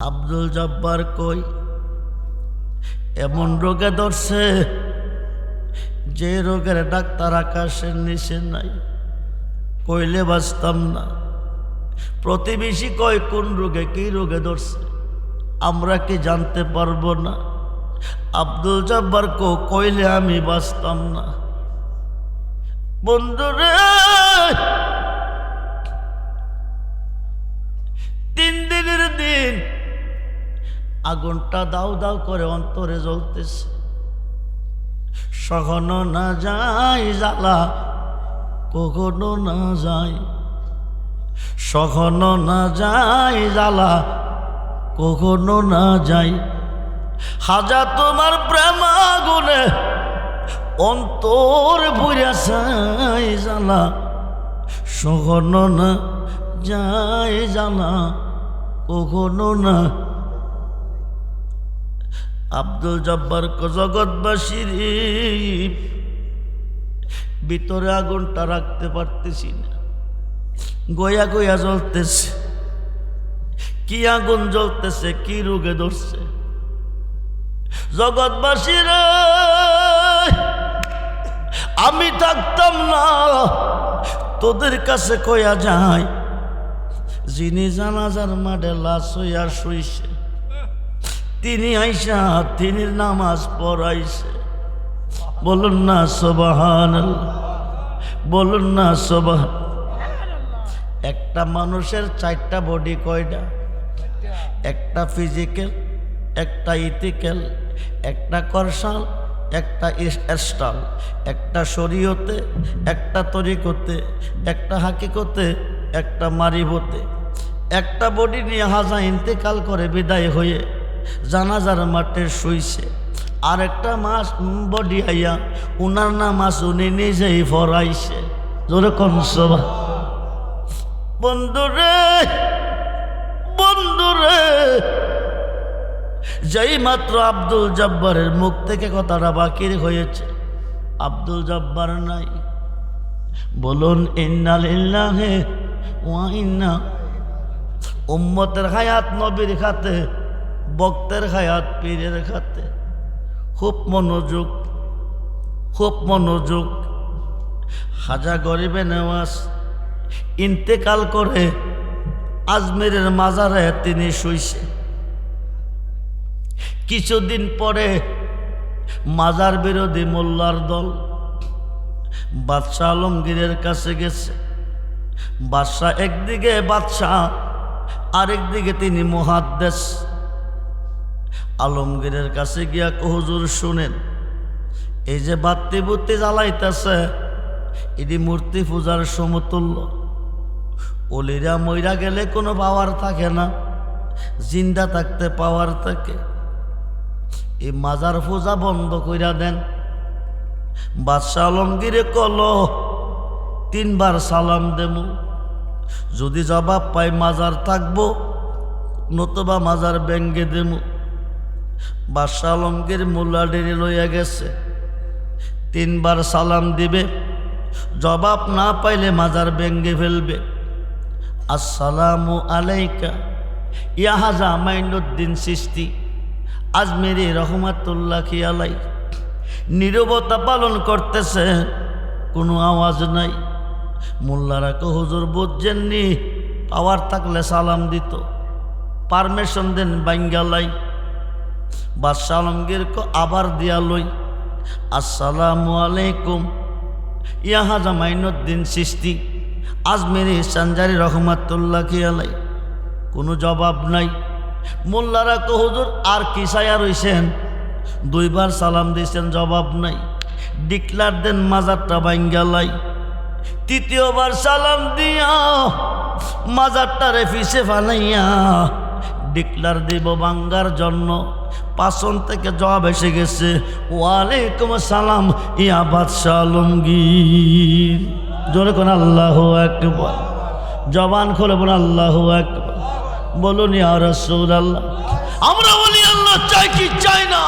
আব্দুল জব্বার কই এমন রোগে ধরছে যে রোগের ডাক্তার আকাশের নিচে নাই, কইলে বাঁচতাম না। প্রতিবেশী কয় কোন রোগে কি রোগে ধরছে আমরা কি জানতে পারবো না? আব্দুল জব্বার কইলে আমি বাঁচতাম না। বন্ধুরে 3 দিনের দিন আগুনটা দাউ দাউ করে অন্তরে জ্বলতেছে, সহনো না যায় জ্বালা, কখনো না যায়, সহনো না যায় জ্বালা, কখনো না যায়। হাজা তোমার প্রেম আগুনে অন্তর ভরে যায় জ্বালা, সহনো না যায় জ্বালা, কখনো না। আব্দুল জব্বার জগৎবাসীর ভিতরে আগুনটা রাখতে পারতেছি না, গয়া গয়া জ্বলতেছে। কি আগুন জ্বলতেছে, কি রোগে ধরছে? জগৎবাসীর আমি থাকতাম না, তোদের কাছে কয়া যায় যিনি জানাজার মাঠে লাশ হইয়া শুইছে তিনি আইসা তিনি নামাজ পড়াইছে। বলুন না সুবহানাল্লাহ, বলুন না সুবহান। একটা মানুষের 4টা বডি কয়টা? একটা ফিজিক্যাল, একটা ইথিক্যাল, একটা করসাল, একটা স্টাল, একটা শরীয়তে, একটা তরিকতে, একটা হাকিকতে, একটা মারিবতে। একটা বডি নিয়ে হাজা ইন্তেকাল করে বিদায় হয়ে জানাজার মাঠে শুইছে, আর একটা মাস বডি আইয়া উনার নামাজ উনি নিজেই ফরাইছে। জোরে কোন সভা। বন্ধুরে বন্ধুরে, যেই মাত্র আব্দুল জব্বারের মুখ থেকে কথাটা বাকির হয়েছে, আব্দুল জব্বার নাই। বলুন ইন্না লিল্লাহি ওয়া ইন্না। উম্মতের হায়াত নবীর খাতে, বক্তের হায়াত পীরের খাতে। খুব মনোযোগ, খুব মনোযোগ। হাজা গরিবে নেওয়াজ ইন্তেকাল করে আজমিরের মাজারে তিনি শুইছে। কিছুদিন পরে মাজার বিরোধী মোল্লার দল বাদশাহ আলমগীরের কাছে গেছে। বাদশাহ একদিকে বাদশাহ, আরেকদিকে তিনি মুহাদ্দিস। আলমগীরের কাছে গিয়া হুজুর শুনেন, এই যে বাতি বুতি জ্বালাইতেছে এটি মূর্তি পূজার সমতুল্য। ওলিরা মইরা গেলে কোনো পাওয়ার থাকে না, জিন্দা থাকতে পাওয়ার থাকে। এই মাজার পূজা বন্ধ কইরা দেন। বাদশাহ আলমগীরে কল 3 বার সালাম দেমু, যদি জবাব পাই মাজার থাকবো, নতুবা মাজার ব্যাঙ্গে দেমু। বাদশাহ আলমগীর মোল্লা ডেরে লইয়া গেছে, 3 বার সালাম দিবে, জবাব না পাইলে মাজার ব্যাঙ্গে ফেলবে। আসসালামু আলাইকা ইয়া হাজা মাইনুদ্দিন চিশতি আজমেরি রহমাতুল্লাহি আলাই। নীরবতা পালন করতেছে, কোনো আওয়াজ নাই। মোল্লারা হুজুর বুঝছেননি, পাওয়ার থাকলে সালাম দিত, পারমিশন দেন বাঙ্গালাই। বাদশাহ আলমগীর আবার দিয়া লই, আসসালামু আলাইকুম ইয়া হাজা মাইনুদ্দিন চিশতি আজমেরি সানজারি রহমাতুল্লাহি আলাই। কোনো জবাব নাই। মোল্লারা হুজুর আর কি চাইয়া রইছেন? 2 বার সালাম দিয়েছেন, জবাব নাই। ডিক্লার দেন মাজারটা বাঙ্গালাই। 3য়বার সালাম দিয়া মাজারটারে ফিসে ফালাইয়া ডিক্লার দিব বাঙ্গার জন্য। পাশন থেকে জবাব এসে গেছে, ওয়ালাইকুম আসসালাম ইয়া বাদশাহ আলমগীর। জোরে কোন আল্লাহু আকবার। জবান খুলে বলুন আল্লাহু আকবার। বলুন ইয়া রাসূলুল্লাহ। আমরা বলি আল্লাহ চাই কি চাই না?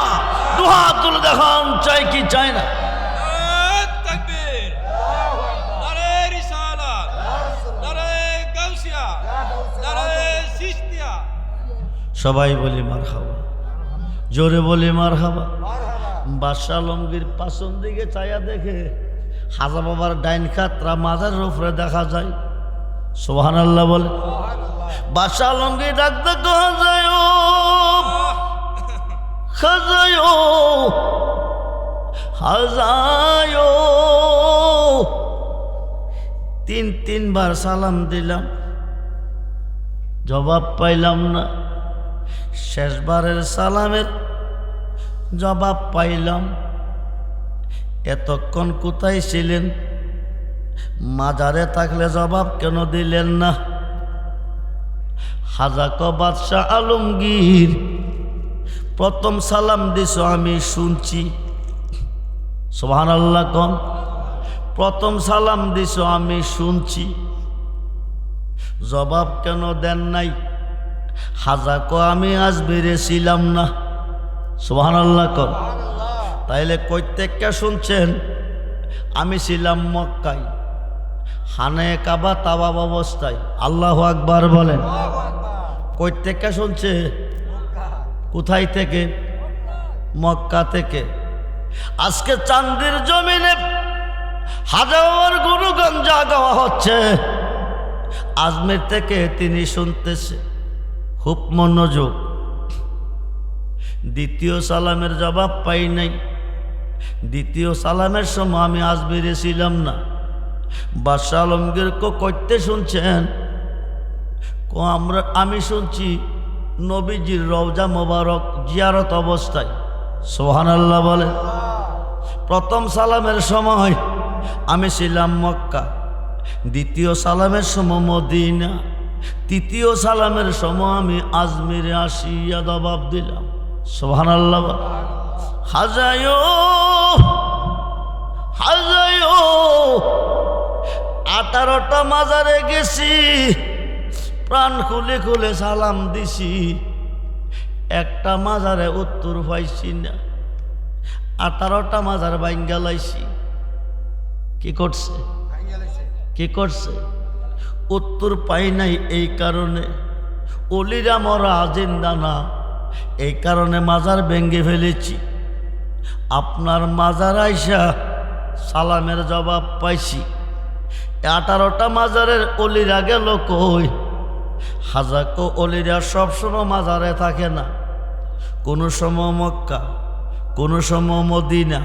দুহাত তুলে দেখান, চাই কি চাই না? তাকবীর, নারে রিসালাত, নারে গাউসিয়া, নারে চিশতিয়া। সবাই বলি মার হাবা, জোরে বলি মার হাবা। বাদশাহ আলমগীর পাছন দিকে চাইয়া দেখে হাজা বাবার ডাইন খাতরা মাজারের উপরে দেখা যায়। সুবহানাল্লাহ বলে। বাদশাহ আলমগীর ডাকতে খাজায় খাজায় হাজায়, তিনবার সালাম দিলাম, জবাব পাইলাম না। শেষবারের সালামের জবাব পাইলাম। এতক্ষণ কোথায় ছিলেন? মাজারে থাকলে জবাব কেন দিলেন না? হাজাক বাদশাহ আলমগীর, প্রথম সালাম দিছ আমি শুনছি। সুবহানাল্লাহ কোন? প্রথম সালাম দিছ আমি শুনছি, জবাব কেন দেন নাই? হাজাক আমি আজ বেড়েছিলাম না। সুবহানাল্লাহ কোন? তাইলে কইতেকে শুনছেন? আমি ছিলাম মক্কায়, হানে কাবা তাওয়াব অবস্থায়। আল্লাহু আকবার বলেন। কইতেকে শুনছে? কোথায় থেকে? মক্কা থেকে। আজকে চান্দির জমিনে হাজার গুরুগান যা গাওয়া হচ্ছে, আজমের থেকে তিনি শুনতেছে। খুব মনোযোগ। দ্বিতীয় সালামের জবাব পাই নাই। দ্বিতীয় সালামের সময় আমি আজমিরে ছিলাম না। বাদশাহ আলমগীর কইতে শুনছেন? আমি শুনছি নবীজির রওজা মোবারক জিয়ারত অবস্থায়। সুবহানাল্লাহ বলে। প্রথম সালামের সময় আমি ছিলাম মক্কা, দ্বিতীয় সালামের সময় মদিনা, তৃতীয় সালামের সময় আমি আজমিরে আসিয়া জবাব দিলাম। সুবহানাল্লাহ। হাজায় হাজায় 18টা মাজারে গেছি, প্রাণ খুলে খুলে সালাম দিছি, একটা মাজারে উত্তর পাইছি না। 18টা মাজার ভাঙ্গা লাইছি। কি করছে? কি করছে? উত্তর পাই নাই। এই কারণে অলিরা মরা জিন্দা না, এই কারণে মাজার ভেঙ্গে ফেলেছি। আপনার মাজার আইসা সালামের জবাব পাইছি। 18টা মাজারের অলিরা গেল কই? হাজাক অলিরা সবসময় মাজারে থাকে না। কোনো সময় মক্কা, কোনো সময় মদিনা,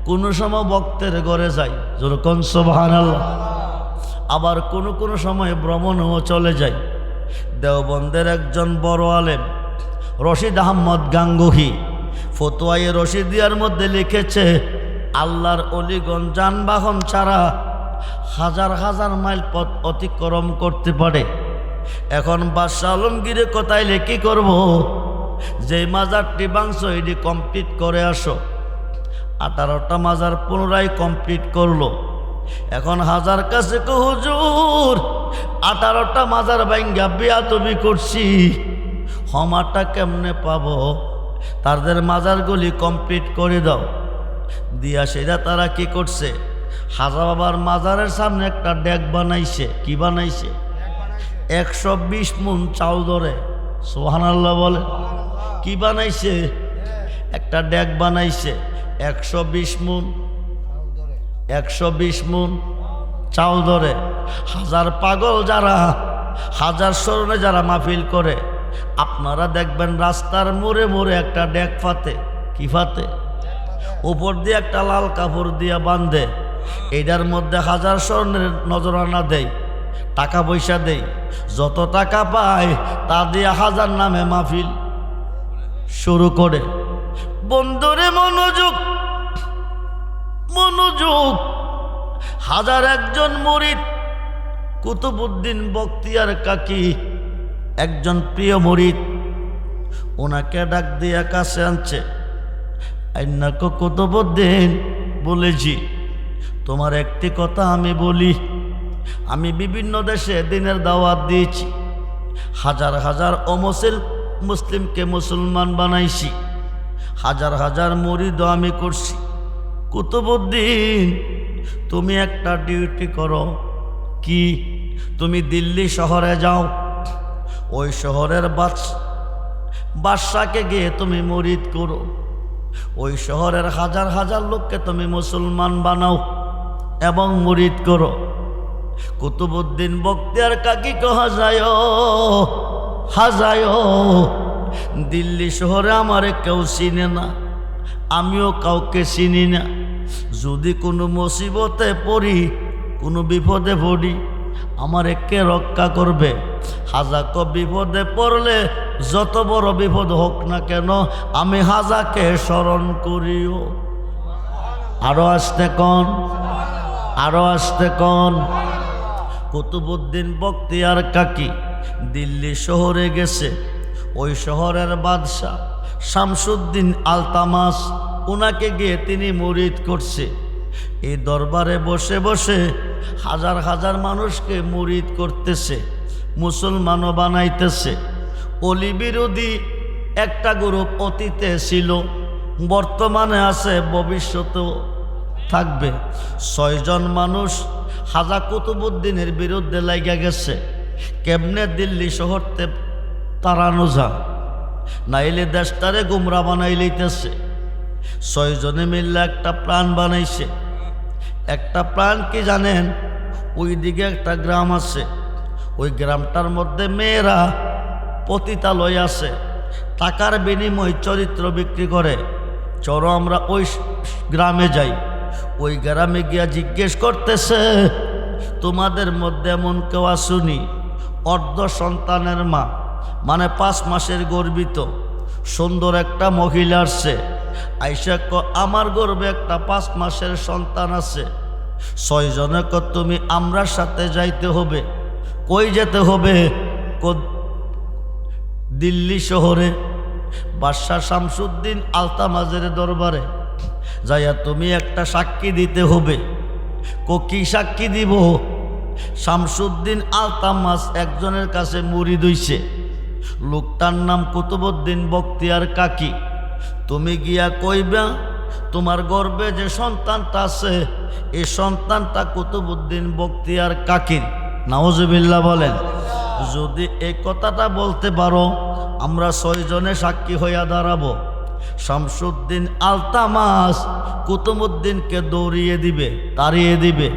কোনো সময় ভক্তের ঘরে যায়, যেরকম সুবহানাল্লাহ। আবার কোনো সময় ভ্রমণও চলে যায়। দেওবন্দের একজন বড় আলেম রশিদ আহমদ গাঙ্গুহি ফতোয়ায়ে রশিদিয়ার মধ্যে লিখেছে, আল্লাহর অলিগণ যানবাহন ছাড়া হাজার হাজার মাইল পথ অতিক্রম করতে পারে। এখন বাদশাহ আলমগীরের কথাইলে কি করব? যে মাজারটি বাংশ এটি কমপ্লিট করে আসো। 18টা মাজার পুনরায় কমপ্লিট করলো। এখন হাজার কাছে হুজুর 18টা মাজার ভাঙ্গা বিয়াতবি করছি, ক্ষমাটা কেমনে পাবো? তাদের মাজারগুলি কমপ্লিট করে দাও। দিয়া সেটা তারা কি করছে? হাজা বাবার মাজারের সামনে একটা ডেক বানাইছে। কি বানাইছে? 120 মণ চাউল ধরে। সুবহানাল্লাহ বলে। কি বানাইছে? একটা ডেক বানাইছে। 120 মণ 120 মণ চাউল ধরে। হাজার পাগল যারা, হাজার স্মরণে যারা মাহফিল করে, আপনারা দেখবেন রাস্তার মোড়ে মোড়ে একটা ডেক ফাতে। কি ফাতে? উপর দিয়ে একটা লাল কাপড় দিয়া বাঁধে। এটার মধ্যে হাজার স্বর্ণের নজরানা দেয়, টাকা পয়সা দেয়। যত টাকা পায় তা দিয়ে হাজার নামে মাহফিল শুরু করে। বন্ধুরে মনোযোগ, মনোযোগ। হাজার একজন মুরিদ কুতুবউদ্দিন বখতিয়ার কাকি একজন প্রিয় মুরিদ, ওনাকে ডাক দিয়া কাছে আনছে। আইনাকে কুতুবউদ্দিন বলেছি, তোমার একটি কথা আমি বলি। আমি বিভিন্ন দেশে দিনের দাওয়াত দিয়েছি, হাজার হাজার মুসলিমকে মুসলমান বানাইছি, হাজার হাজার মুরিদও আমি করছি। কুতুবউদ্দিন, তুমি একটা ডিউটি করো। কি? তুমি দিল্লি শহরে যাও, ওই শহরের বাদশাকে গিয়ে তুমি মুরিদ করো, ওই শহরের হাজার হাজার লোককে তুমি মুসলমান বানাও এবং মুরিদ করো। কুতুবউদ্দিন বখতিয়ার কাকি হাজায় দিল্লি শহরে আমারে কেউ চিনে না, আমিও কাউকে চিনি না। যদি কোনো মুসিবতে পড়ি, কোনো বিপদে পড়ি, আমার কে রক্ষা করবে? হাজাকে বিপদে পড়লে যত বড় বিপদ হোক না কেন, আমি হাজাকে স্মরণ করিও। আরো আসতে কন, আরো আসতে কন। কুতুবউদ্দিন বখতিয়ার কাকি দিল্লি শহরে গেছে। ওই শহরের বাদশাহ শামসুদ্দিন আলতামাস, ওনাকে গিয়ে তিনি মুরিদ করছে। এই দরবারে বসে বসে হাজার হাজার মানুষকে মুরিদ করতেছে, মুসলমানও বানাইতেছে। অলি বিরোধী একটা গ্রুপ অতীতে ছিল, বর্তমানে আছে, ভবিষ্যতেও থাকবে। 6 জন মানুষ হাজা কুতুবউদ্দিনের বিরুদ্ধে লাগিয়া গেছে। কেমনে দিল্লি শহরতে তাড়ানো যায়, নাইলে দেশটারে গুমরা বানাই লইতেছে। 6 জনে মিললে একটা প্ল্যান বানাইছে। একটা প্ল্যান কি জানেন? ওই দিকে একটা গ্রাম আছে, ওই গ্রামটার মধ্যে মেয়েরা পতিতালয় আছে, টাকার বিনিময় চরিত্র বিক্রি করে। চলো আমরা ওই গ্রামে যাই। ওই গ্রামে গিয়া জিজ্ঞেস করতেছে, তোমাদের মধ্যে এমন কেউ আসুনি অর্ধ সন্তানের মা, মানে 5 মাসের গর্ভিত সুন্দর একটা মহিলা আসছে। আইসা আমার গর্ভে একটা 5 মাসের সন্তান আছে। 6 জনে তুমি আমরার সাথে যাইতে হবে। কই যেতে হবে? দিল্লি শহরে বাদশাহ শামসুদ্দিন আলতামাজের দরবারে যাইয়া তুমি একটা সাক্ষী দিতে হবে। কি সাক্ষী দিব? শামসুদ্দিন আলতামাজ একজনের কাছে মুরিদ হইছে, লোকটার নাম কুতুবউদ্দিন বখতিয়ার কাকি। তুমি গিয়া কইবা তোমার গর্ভে যে সন্তানটা আছে, এই সন্তানটা কুতুবউদ্দিন বখতিয়ার কাকির। নাউজুবিল্লাহ বলেন। যদি এই কথাটা বলতে পারো, আমরা 6 জনে সাক্ষী হইয়া দাঁড়াবো। শামসুদ্দিন আলতামাস কুতুবউদ্দিনকে দৌড়িয়ে দিবে, তাড়িয়ে দিবে।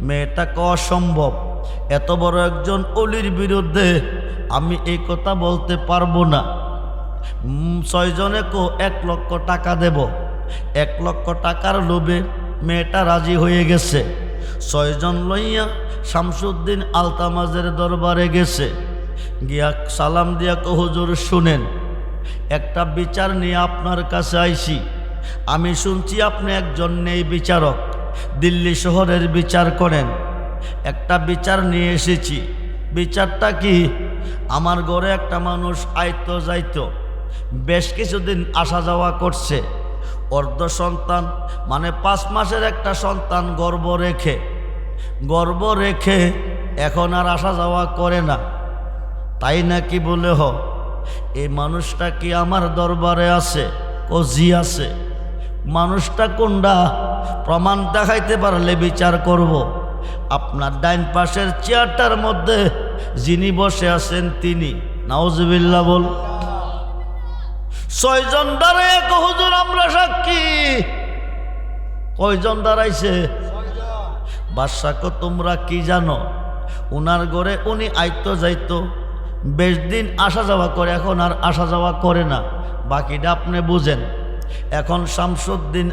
মেয়েটাকে অসম্ভব, এত বড় একজন অলির বিরুদ্ধে আমি এই কথা বলতে পারবো না। 6 জনে 1 লক্ষ টাকা দেব। 1 লক্ষ টাকার লোভে মেয়েটা রাজি হয়ে গেছে। 6 জন লইয়া শামসুদ্দিন আলতামাজের দরবারে গেছে। গিয়া সালাম দিয়া হুজুর শুনেন, একটা বিচার নিয়ে আপনার কাছে আইছি। আমি শুনছি আপনি একজন নেই বিচারক, দিল্লি শহরের বিচার করেন। একটা বিচার নিয়ে এসেছি। বিচারটা কি? আমার ঘরে একটা মানুষ আইতো যাইতো, বেশ কিছুদিন আসা যাওয়া করছে। অর্ধ সন্তান মানে 5 মাসের একটা সন্তান গর্ভ রেখে এখন আর আসা যাওয়া করে না। তাই নাকি বলে এই মানুষটা কি আমার দরবারে আছে? ও জি আছে। মানুষটা কোনটা? প্রমাণ দেখাইতে পারলে বিচার করব। আপনার ডাইন পাশের চেয়ারটার মধ্যে যিনি বসে আছেন তিনি। নাউজুবিল্লাহ বল। 6 জন দাঁড়ায় হুজুর আমরা সাক্ষী। কয়জন দাঁড়াইছে? বাদশাকে তোমরা কি জানো? উনার ঘরে উনি আইতো যাইতো, বেশ দিন আসা যাওয়া করে, এখন আর আসা যাওয়া করে না। বাকিটা আপনি বুঝেন। এখন শামসুদ্দিন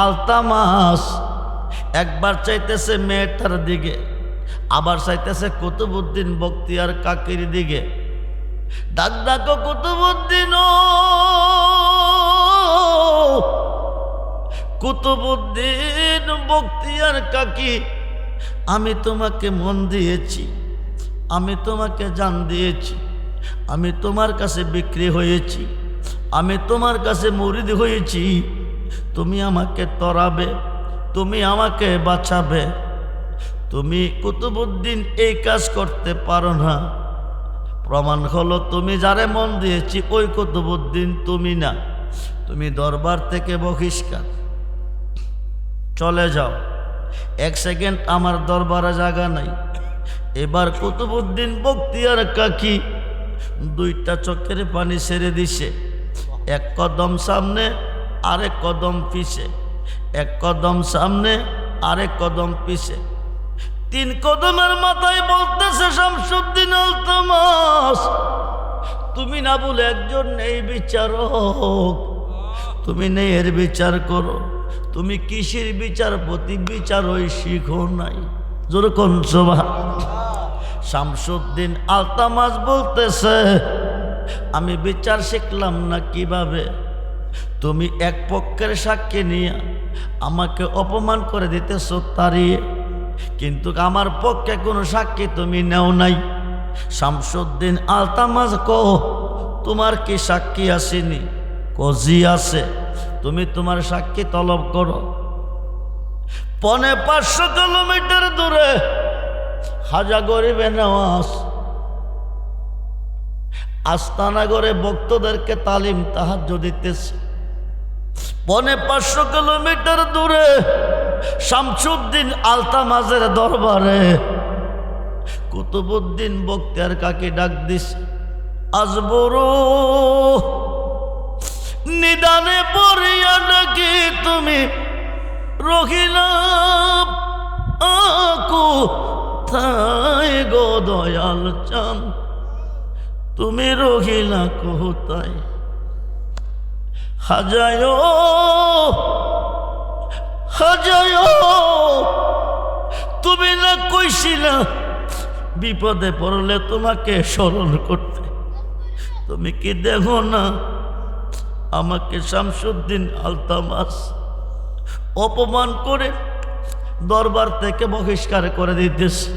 আলতামাস একবার চাইতেছে মেয়েটার দিকে, আবার চাইতেছে কুতুবউদ্দিন বখতিয়ার কাকির দিকে। ডাক ডাকো কুতুবউদ্দিন, কুতুবউদ্দিন বখতিয়ার কাকি, আমি তোমাকে মন দিয়েছি, আমি তোমাকে জান দিয়েছি, আমি তোমার কাছে বিক্রি হয়েছি, আমি তোমার কাছে মুরিদ হয়েছি। তুমি আমাকে তরাবে, তুমি আমাকে বাঁচাবে। তুমি কুতুবউদ্দিন এই কাজ করতে পারো না। প্রমাণ হলো তুমি যারে মন দিয়েছি ওই কুতুবউদ্দিন তুমি না। তুমি দরবার থেকে বহিষ্কার, চলে যাও। 1 সেকেন্ড আমার দরবারে জায়গা নাই। এবার কুতুবউদ্দিন বখতিয়ার কাকি দুইটা চোখের পানি ছেড়ে দিছে। এক কদম সামনে, আরেক কদম পিছে, এক কদম সামনে, আরেক কদম পিছে। 3 কদমের মাথায় বলতেছে, শামসুদ্দিন আলতামাস, তুমি না বলে একজন নেই বিচারক, তুমি নেই এর বিচার করো। তুমি কিসের বিচারপতি? বিচার ওই শিখো নাই। জোরে কোন সুবহানাল্লাহ। শামসুদ্দিন আলতামাস বলতেছে, আমি বিচার শিখলাম না কিভাবে? তুমি এক পক্ষের সাক্ষী নিয়ে আমাকে অপমান করে দিতেছ তাড়িয়ে, কিন্তু আমার পক্ষে কোনো সাক্ষী তুমি নেও নাই। শামসুদ্দিন আলতামাস কো, তোমার কি সাক্ষী আসেনি? কজি আছে, তুমি তোমার সাক্ষী তলব করো। 550 কিলোমিটার দূরে হাজা গরিবে নওয়াজ আস্তানা করে ভক্তদেরকে তালিম তাহাজ্জুদ দিতেছে। 550 কিলোমিটার দূরে শামসুদ্দিন আলতামাসের দরবারে কুতুবউদ্দিন বখতিয়ার কাকে ডাক দিছে, আজবরু নিদানে পড়িয়া ডাকি তুমি রহিলাম আকু তাই গো দয়াল চান, তুমি রহিলা কোথায়? হাজায় হাজায় তুমি না কইছিলা বিপদে পড়লে তোমাকে স্মরণ করতে? তুমি কি দেখো না আমাকে শামসুদ্দিন আলতামাস অপমান করে দরবার থেকে বহিষ্কার করে দিতেছে।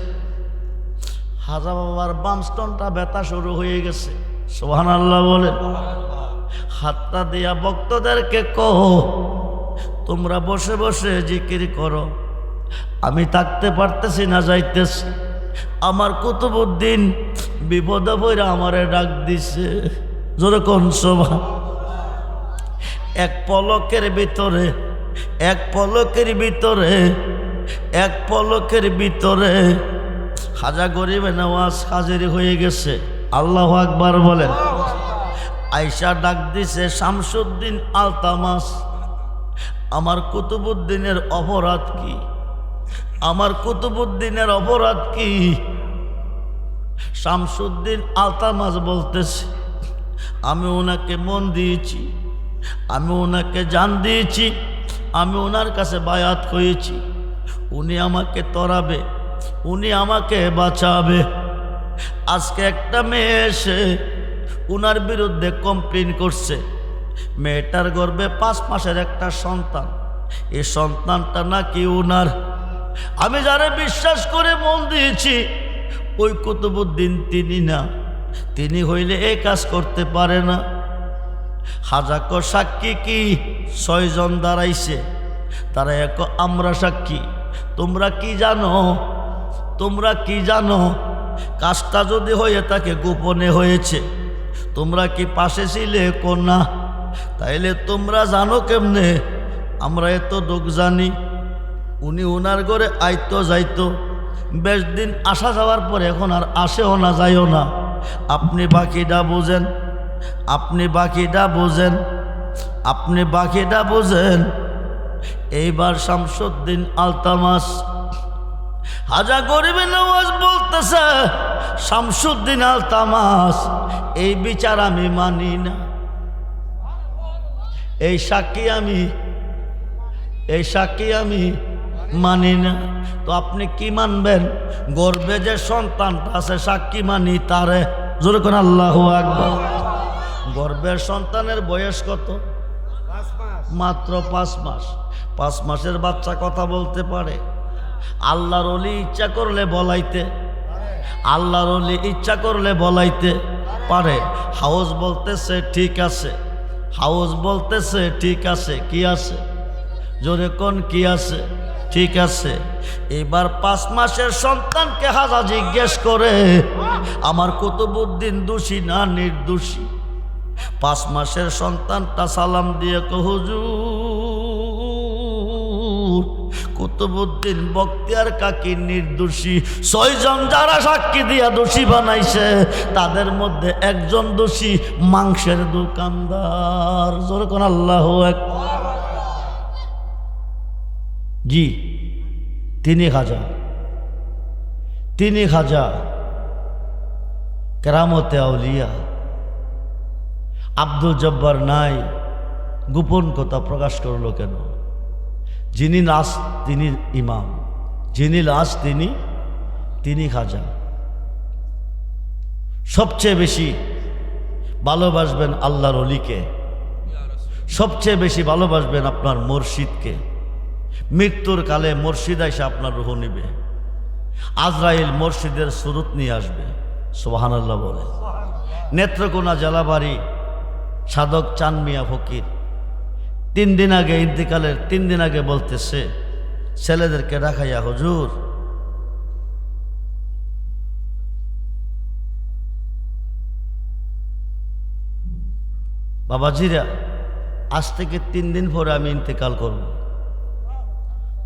হাজা বাবার বামস্টনটা ব্যথা শুরু হয়ে গেছে। সুবহানাল্লাহ বলেন। হাতটা দিয়া ভক্তদেরকে কও, তোমরা বসে বসে জিকির করো, আমি থাকতে পারতেছি না, যাইতেছি। আমার কুতুবউদ্দিন বিপদে পড়ে আমারে ডাক দিছে। জোরে কোন সুবহানাল্লাহ। এক পলকের ভিতরে, এক পলকের ভিতরে, এক পলকের ভিতরে হাজা গরিবে নওয়াজ হাজির হয়ে গেছে। আল্লাহু আকবার বলেন। আয়েশা ডাক দিছে, শামসুদ্দিন আলতামাস, আমার কুতুবউদ্দিনের অপরাধ কি? আমার কুতুবউদ্দিনের অপরাধ কি? শামসুদ্দিন আলতামাস বলতেছে, আমি ওনাকে মন দিয়েছি, আমি ওনাকে জান দিয়েছি, আমি ওনার কাছে বায়াত হয়েছি, উনি আমাকে তরাবে, উনি আমাকে বাঁচাবে। আজকে একটা মেয়ে এসে উনার বিরুদ্ধে কমপ্লেন করছে, মেয়েটার গর্ভে 5 মাসের একটা সন্তান, এই সন্তানটা নাকি উনার। আমি যারা বিশ্বাস করে মন দিয়েছি ওই কুতুবউদ্দিন তিনি না, তিনি হইলে এই কাজ করতে পারে না। হাজাক সাক্ষী কি 6 জন দাঁড়াইছে, তারা এক আমরা সাক্ষী। তোমরা কি জানো? তোমরা কি জানো? কাজটা যদি হয়ে থাকে গোপনে হয়েছে, তোমরা কি পাশে ছিলে? কোনা, তাইলে তোমরা জানো কেমনে? আমরা এত দুঃখ জানি। উনি ওনার ঘরে আইতো যাইতো, বেশ দিন আসা যাওয়ার পরে এখন আর আসেও না, যাইও না। আপনি বাকিটা বুঝেন, আপনি বাকিটা বুঝেন, আপনি বাকিটা বুঝেন। এইবার শামসুদ্দিন আলতামাস হাজা গরিবে নওয়াজ বলতেছে, শামসুদ্দিন আলতামাস, এই বিচার আমি মানি না, এই সাক্ষী আমি, এই সাক্ষী আমি মানি না। তো আপনি কি মানবেন? গর্ভে যে সন্তানটা আছে সাক্ষী মানি তারে। জোরে কোন আল্লাহু আকবার। গর্ভের সন্তানের বয়স কত? মাত্র 5 মাস। 5 মাসের বাচ্চা কথা বলতে পারে? আল্লাহর ওলি ইচ্ছা করলে বলাইতে, আল্লাহর ওলি ইচ্ছা করলে বলাইতে পারে। হাউস বলতেছে ঠিক আছে, হাউস বলতেছে ঠিক আছে। কি আছে? জোরে কোন কি আছে? ঠিক আছে। এবার 5 মাসের সন্তানকে হাজা জিজ্ঞেস করে, আমার কুতুবউদ্দিন দোষী না নির্দোষী? 5 মাসের সন্তানটা সালাম দিয়ে কো, হুজুর কুতুবউদ্দিন বখতিয়ার কাকি নির্দোষী। 6 জন যারা সাক্ষী দিয়া দোষী বানাইছে তাদের মধ্যে একজন দোষী মাংসের দোকানদার। জোরে কোন আল্লাহু আকবার। জি, তিনি খাজা কেরামতে আউলিয়া আব্দুল জব্বার নাই। গোপন কথা প্রকাশ করলো কেন? যিনি লাশ তিনি ইমাম, যিনি লাশ তিনি খাজা। সবচেয়ে বেশি ভালোবাসবেন আল্লাহর অলিকে, সবচেয়ে বেশি ভালোবাসবেন আপনার মুর্শিদকে। মৃত্যুর কালে মুর্শিদ এসে আপনার রূহ নিবে, আজরাইল মুর্শিদের সুরত নিয়ে আসবে। সুবহানাল্লাহ বলে। নেত্রকোনা জেলাবাড়ি সাধক চান মিয়া ফকির 3 দিন আগে ইন্তেকালের 3 দিন আগে বলতেছে ছেলেদেরকে রাখাইয়া, হুজুর বাবাজিরা আজ থেকে 3 দিন পরে আমি ইন্তেকাল করব,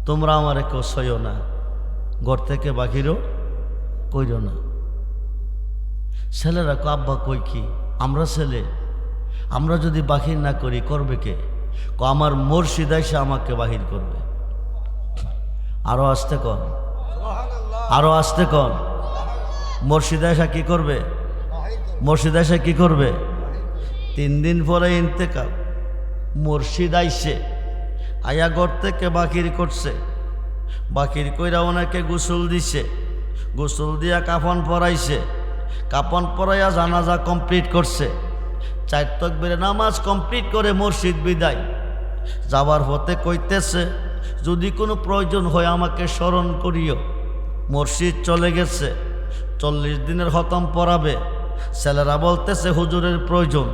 তোমরা আমারে কেউ সইও না, ঘর থেকে বাহিরও কইরো না। ছেলেরা কো আব্বা কই কি? আমরা ছেলে, আমরা যদি বাহির না করি করবে কে? কো আমার মুর্শিদ এসে আমাকে বাহির করবে। আরো আসতে কন, আরো আসতে কন। মুর্শিদ এসে কি করবে? মুর্শিদ এসে কি করবে? 3 দিন পরে ইন্তেকাল। মুর্শিদ আইসে আয়া ঘর থেকে বাকির করছে, বাকির কইরা ওনাকে গোসল দিছে, গোসল দিয়া কাফন পরাইছে, কাফন পরাইয়া জানাজা কমপ্লিট করছে। 4 তাকবীরে নামাজ কমপ্লিট করে মুর্শিদ বিদায়। যাবার পথে কইতেছে যদি কোনো প্রয়োজন হয় আমাকে স্মরণ করিও। মুর্শিদ চলে গেছে, 40 দিনের খতম পড়াবে। ছেলেরা বলতেছে হুজুরের প্রয়োজন,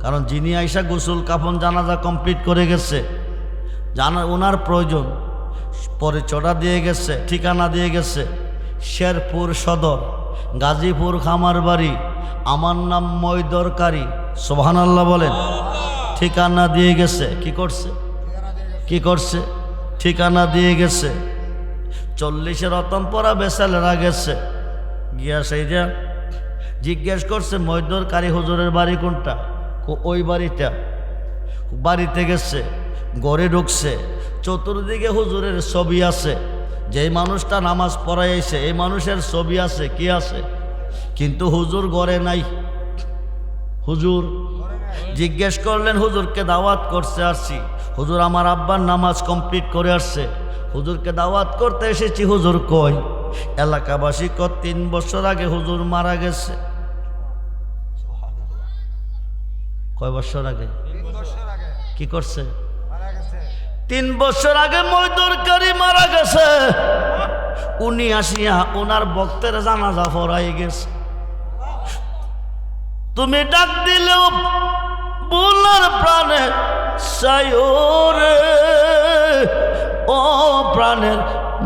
কারণ যিনি আইসা গোসল কাফন জানাজা কমপ্লিট করে গেছে, ওনার প্রয়োজন। পরিচয়টা দিয়ে গেছে, ঠিকানা দিয়ে গেছে, শেরপুর সদর, গাজীপুর খামারবাড়ি, আমার নাম ময়দরকারী। সুবহানাল্লাহ বলেন। ঠিকানা দিয়ে গেছে। কি করছে? ঠিকানা দিয়ে গেছে। 40 রতন পড়াবে, ছেলেরা গেছে গিয়া সেই যে জিজ্ঞেস করছে ময়দরকারী হুজুরের বাড়ি কোনটা? ওই বাড়িটা। বাড়িতে গেছে, ঘরে ঢুকছে, চতুর্দিকে হুজুরের ছবি আছে। যেই মানুষটা নামাজ পড়াইছে এই মানুষের ছবি আছে, কি আছে, কিন্তু হুজুর ঘরে নাই। হুজুর জিজ্ঞেস করলেন হুজুরকে দাওয়াত করতে আসছি। হুজুর আমার আব্বার নামাজ কমপ্লিট করে আসছে, হুজুরকে দাওয়াত করতে এসেছি। হুজুর কই? এলাকাবাসী 3 বছর আগে হুজুর মারা গেছে। কয় বছর আগে? কি করছে? 3 বছর আগে ময়দরকারী মারা গেছে। উনি আসিয়া ওনার ভক্তের জানাজা পড়াই গেছে। তুমি ডাক দিলেও বোলার প্রাণে সায়রে, ও প্রাণের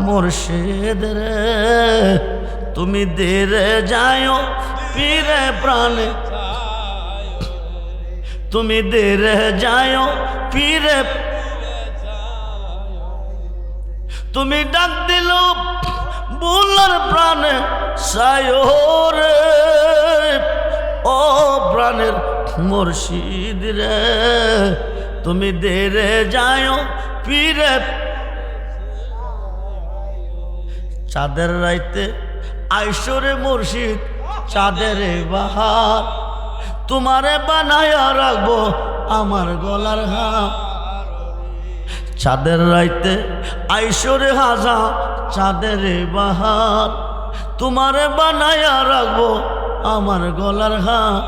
মুর্শিদ রে, তুমি দেরে যাও পীরে প্রাণে, তুমি দেরে যাও পীরে। তুমি ডাক দিল বোলার প্রাণে সায়রে, ও প্রাণের মুর্শিদ রে, তুমি দেরে যাও পীরে। চাঁদের রাইতে আইসরে মুর্শিদ চাঁদের বাহার, তোমারে বানায়া রাখবো আমার গলার হার। চাঁদের রাইতে আইসরে হাজা চাঁদের বাহার, তোমারে বানায়া রাখবো আমার গলার হার।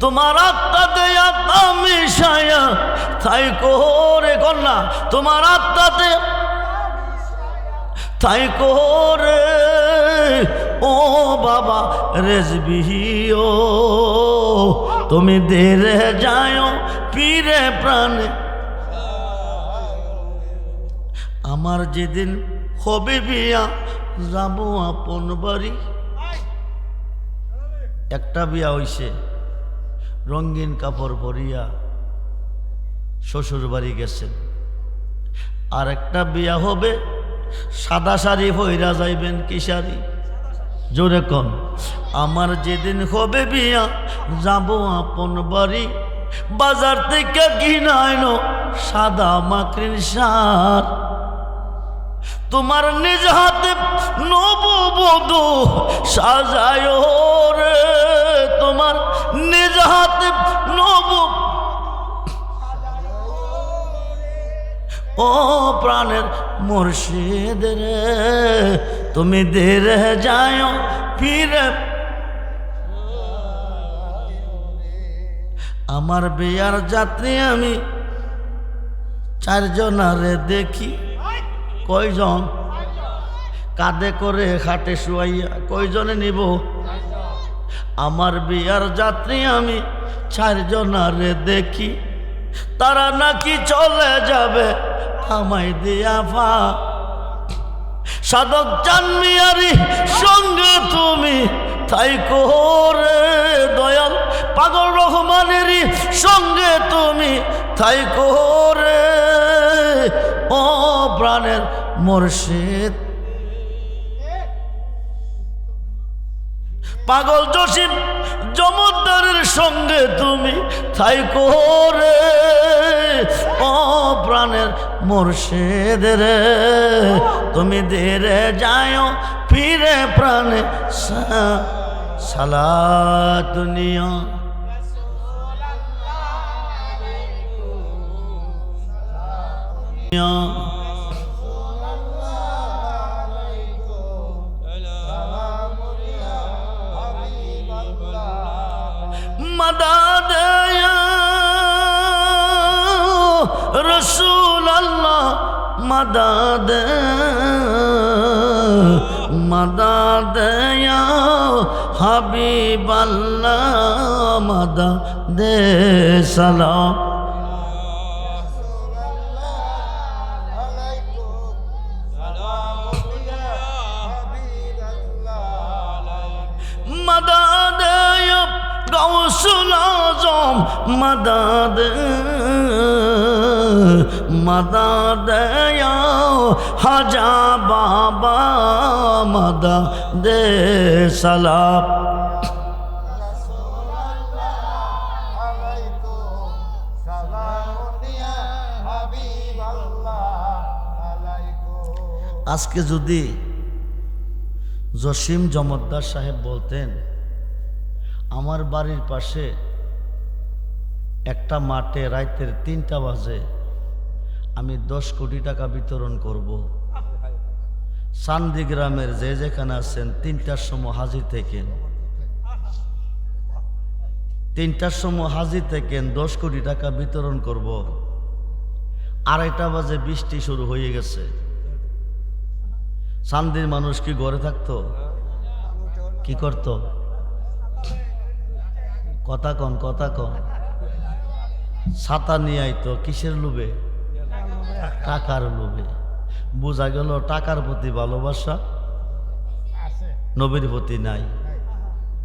তোমার আত্মা দেয়া আমি সায়া তাই কোরে কন্যা, তোমার আত্মাতে তাই কোরে ও বাবা রেজবিও, তুমি দেরে যাও পীরে প্রাণে। আমার যেদিন হবে বিয়া যাবো আপন বাড়ি। একটা বিয়া হইছে, রঙিন কাপড় পরিয়া শ্বশুর বাড়ি গেছেন। আর একটা বিয়া হবে সাদা শাড়ি পইরা যাইবেন কি শাড়ি জোরে কন আমার যেদিন হবে বিয়া যাব আপন বাড়ি বাজার থেকে কিনাইনো সাদা মাকড়ির সার তোমার নিজ হাতে নববধূ সাজায় রে তোমার নিজ হাতে নব ও প্রাণের মুর্শিদ রে তুমি ধীরে যাও ফিরে আমার বিয়ার যাত্রী আমি চারজনারে দেখি কয়জন কাঁধে করে খাটে শুয়াইয়া কয়জনে নিব আমার বিয়ার যাত্রী আমি চারজনারে দেখি তারা নাকি চলে যাবে আমায় দিয়া ফা সাধক চান মিয়ারি সঙ্গে তুমি তাই কোরে দয়াল পাগল রহমানেরই সঙ্গে তুমি তাই কোরে ও প্রাণের মুর্শিদ পাগল জসিম জমদ্দারের সঙ্গে তুমি তাই কোরে ও প্রাণের মুর্শিদ রে তুমি ধীরে যাও ফিরে প্রাণে সালাত নিয়া मदद या रसूल अल्लाह मदद मदद या हबीब अल्लाह मदद सलाम मदद या गौसुल आज़म मदद मदद या हजा बाबा मदद सलाम আজকে যদি জসিম জমদ্দার সাহেব বলতেন আমার বাড়ির পাশে একটা মাঠে রাতের 3টা বাজে আমি 10 কোটি টাকা বিতরণ করব চান্দি গ্রামের যে যেখানে আছেন 3টার সময় হাজির থেকেন 3টার সময় হাজির থেকেন 10 কোটি টাকা বিতরণ করব 2:30 বাজে বৃষ্টি শুরু হয়ে গেছে চান্দির মানুষ কি ঘরে থাকতো কি করতো কথা কন ছাতা নিয়ে আইতো কিসের লোভে টাকার লোভে বোঝা গেল টাকার প্রতি ভালোবাসা নবীর প্রতি নাই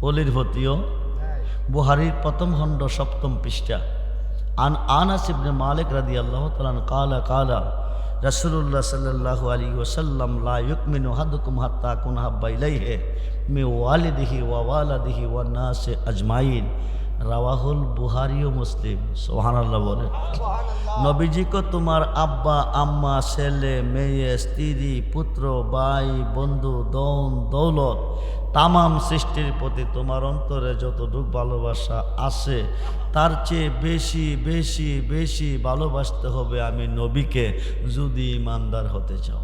অলির প্রতিও বুহারীর প্রথম খণ্ড 7ম পৃষ্ঠা আন আনাস ইবনে মালিক রাদিয়াল্লাহু তাআলা কালা কালা রাসূলুল্লাহ সাল্লাল্লাহু আলাইহি ওয়াসাল্লাম লা ইউমিনু আহাদুকুম হাত্তা কুন হাব্বা ইলাইহি মিন ওয়ালিদিহি ওয়া ওয়ালাদিহি ওয়ান নাসি আজমাইন রাওয়াহুল বুহারী ও মুসলিম সুবহানাল্লাহ বলে নবীজি কো তোমার আব্বা আম্মা ছেলে মেয়ে স্ত্রী পুত্র ভাই বন্ধু দৌন দৌলত তামাম সৃষ্টির প্রতি তোমার অন্তরে যতটুকু ভালোবাসা আছে তার চেয়ে বেশি বেশি বেশি ভালোবাসতে হবে আমি নবীকে যদি ইমানদার হতে চাও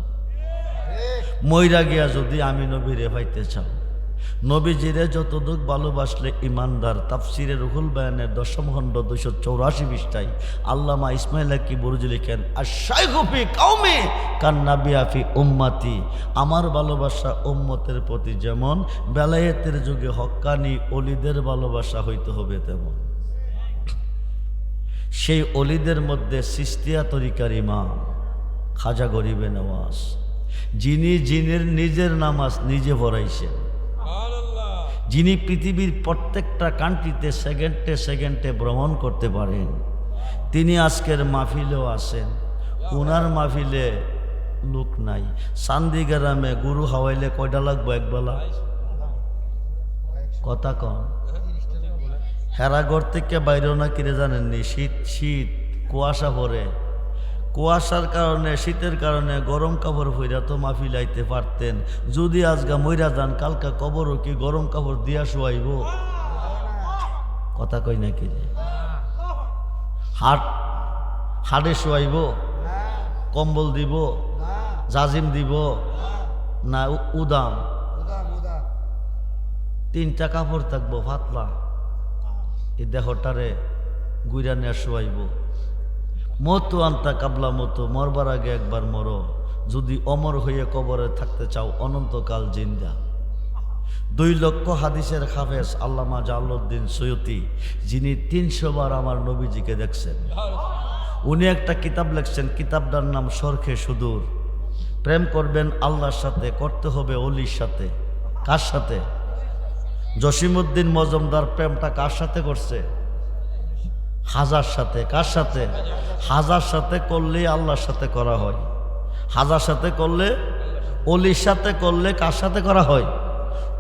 মইরা গিয়া যদি আমি নবীরে পাইতে চাও নবীজিরে যতটুকু ভালোবাসলে ইমানদার তাফসিরে রুহুল বায়ানের 10ম খণ্ড 284 পৃষ্ঠায় আল্লামা ইসমাইল কি বুরুজি লিখেন আশ-শাইখু ফি কওমি কান্নাবিয়া ফি উম্মতি আমার ভালোবাসা উম্মতের প্রতি যেমন বেলায়েতের যুগে হক্কানি ওলিদের ভালোবাসা হইতে হবে তেমন সেই ওলিদের মধ্যে সিস্তিয়া তরিকার ইমাম খাজা গরিবে নওয়াজ যিনি জিনের নিজের নামাজ নিজে পড়াইছেন যিনি পৃথিবীর প্রত্যেকটা কান্ট্রিতে সেকেন্ডে সেকেন্ডে ভ্রমণ করতে পারেন তিনি আজকের মাহফিলেও আসেন উনার মাহফিলে লোক নাই। চান্দি গ্রামে গরু হাওয়াইলে কয়টা লাগবো একবেলা? কথা কম। হেরাগড় থেকে বাইরেও না কিরে জানেননি, শীত শীত কুয়াশা পড়ে, কুয়াশার কারণে শীতের কারণে গরম কাপড় পইরা তো মাহফিল আইতে পারতেন। যদি আজগা মইরা যান কালকা কবরও কি গরম কাপড় দিয়া শোয়াইব? কথা কই নাকি যে হাড়ে শোয়াইব, কম্বল দিব, জাজিম দিব না উদাম? তিনটা কাপড় থাকবো পাতলা, এই দেহটারে গুইরা নিয়ে শোয়াইব। মতো আনতা কাবলা মতো, মরবার আগে একবার মরো, যদি অমর হয়ে কবরে থাকতে চাও অনন্তকাল জিন্দা। 2 লক্ষ হাদিসের হাফেজ আল্লামা জালালউদ্দিন সৈয়দী, যিনি 300 বার আমার নবীজিকে দেখছেন, উনি একটা কিতাব লিখছেন, কিতাবটার নাম সরখে সুদূর। প্রেম করবেন আল্লাহর সাথে, করতে হবে অলির সাথে। কার সাথে? জসিমউদ্দিন মজুমদার প্রেমটা কার সাথে করছে? হাজার সাথে। কার সাথে? হাজার সাথে করলেই আল্লাহর সাথে করা হয়। হাজার সাথে করলে, অলির সাথে করলে কার সাথে করা হয়?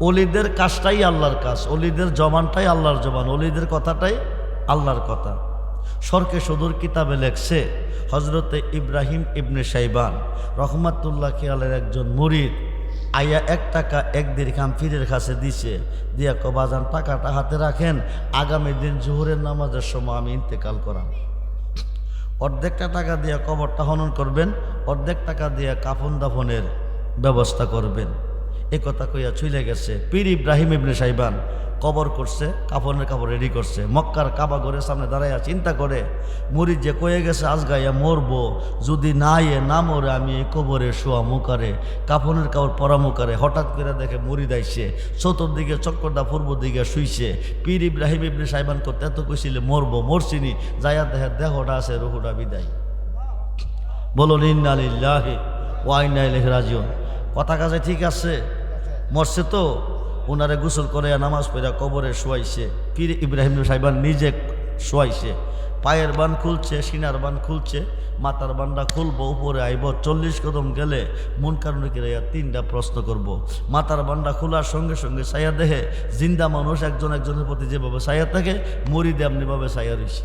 অলিদের কাজটাই আল্লাহর কাজ, অলিদের জবানটাই আল্লাহর জবান, অলিদের কথাটাই আল্লাহর কথা। সরকে সুদূর কিতাবে লেখছে হজরতে ইব্রাহিম ইবনে শাইবান রহমাতুল্লাহ খেয়ালের একজন মুরিদ আইয়া 1 টাকা 1 দিরহাম পীরের কাছে দিছে, দিয়া কবাজান টাকাটা হাতে রাখেন, আগামী দিন জোহরের নামাজের সময় আমি ইন্তেকাল করাম। অর্ধেকটা টাকা দিয়া কবরটা খনন করবেন, অর্ধেক টাকা দিয়া কাফন দাফনের ব্যবস্থা করবেন। এ কথা কইয়া চলে গেছে। পীর ইব্রাহিম ইবনে শাইবান কবর করছে, কাফনের কাপড় রেডি করছে, মক্কার কাবা ঘরের সামনে দাঁড়াইয়া চিন্তা করে, মুরিদ যে কয়ে গেছে আজ গাইয়া মরবো, যদি না না মরে আমি এই কবরে শোয়া মুকারে, কাফনের কাপড় পরা মুকারে। হঠাৎ করে দেখে মুরিদ আইছে, চতুর্দিকে চক্করটা পূর্ব দিকে শুইছে। পীর ইব্রাহিম ইবনে শাইবান করতে এত কইছিলে মরবো, মরছিনি, যাইয়া দেখে দেহটা আছে, রুহুটা বিদায়। বলুন ইন্না লিল্লাহি ওয়া ইন্না ইলাইহি রাজিউন। কথা কাজে ঠিক আছে, মরছে তো, ওনারে গোসল করে নামাজ পড়া কবরে শোয়াইছে। পীর ইব্রাহিম সাহেবান নিজে শোয়াইছে, পায়ের বান খুলছে, সিনার বান খুলছে, মাথার বানটা খুলবো, উপরে আইব, 40 কদম গেলে মুনকার নাকির 3টা প্রশ্ন করব। মাথার বানটা খোলার সঙ্গে সঙ্গে ছায়া দেহে জিন্দা মানুষ একজন একজনের প্রতি যেভাবে ছায়া থাকে, মুরিদে এমনিভাবে ছায়া রয়েছে।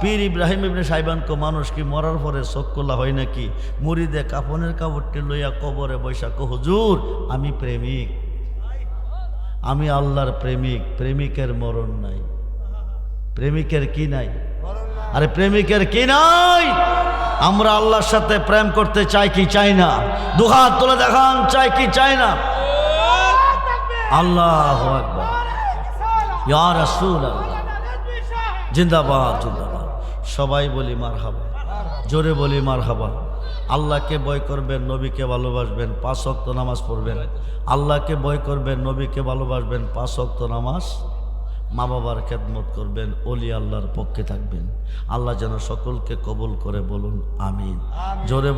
পীর ইব্রাহিম ইবনে শাইবানকে মানুষ কি মরার পরে চোখ খোলা হয় নাকি? মুরিদে কাফনের কাপড়টি লইয়া কবরে বৈশাখ, হুজুর আমি প্রেমিক, আমি আল্লাহর প্রেমিক। প্রেমিকের মরণ নাই। প্রেমিকের কি নাই? আরে প্রেমিকের কি নাই? আমরা আল্লাহর সাথে প্রেম করতে চাই কি চাই না? দুহাত তুলে দেখান, চাই কি চাই না? আল্লাহু আকবার, ইয়া রাসূলুল্লাহ, জিন্দাবাদ জিন্দাবাদ। সবাই বলি মারহাবা, জোরে বলি মারহাবা। আল্লাহকে ভয় করবেন, নবীকে ভালোবাসবেন, 5 ওয়াক্ত নামাজ পড়বেন। আল্লাহকে ভয় করবেন, নবীকে ভালোবাসবেন, 5 ওয়াক্ত নামাজ, মা বাবার খেদমত করবেন, ওলি আল্লাহর পক্ষে থাকবেন। আল্লাহ যেন সকলকে কবুল করে, বলুন আমিন। জোরে